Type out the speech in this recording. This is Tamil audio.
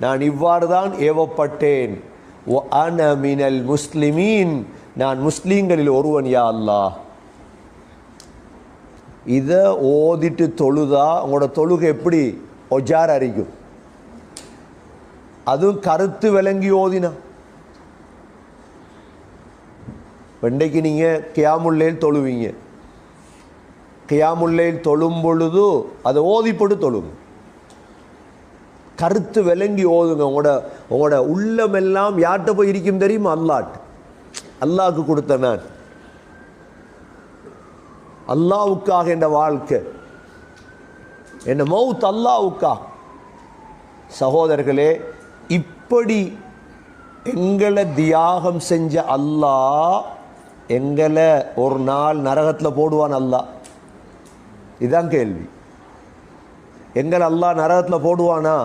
நான் இவ்வாறு தான் ஏவப்பட்டேன். வ அன மினல் முஸ்லிமீன், நான் முஸ்லீம்களில் ஒருவன் யா அல்லாஹ். இதை ஓதிட்டு தொழுதா உங்களோட தொழுகை எப்படி ஒஜார் அரிக்கும். அதுவும் கருத்து விளங்கி ஓதினா. இன்றைக்கு நீங்கள் கியாமுல்லையில் தொழுவீங்க. கியாமுல்லையில் தொழும் பொழுது அதை ஓதிப்போட்டு தொழுங்க. கருத்து விளங்கி ஓதுங்க. உங்களோட உள்ளமெல்லாம் யார்கிட்ட போய் இருக்கும் தெரியுமா? அல்லாஹ்ட்ட. அல்லாஹ்வுக்கு கொடுத்த நான், அல்லாஹ்வுக்காக என்ற வாழ்க்கை, என்ன மௌத் அல்லாஹ்வுக்காக. சகோதரர்களே, இப்படி எங்களை தியாகம் செஞ்ச அல்லாஹ் எங்களை ஒரு நாள் நரகத்தில் போடுவான் அல்லாஹ். இதுதான் கேள்வி. எங்களை அல்லாஹ் நரகத்தில் போடுவானா?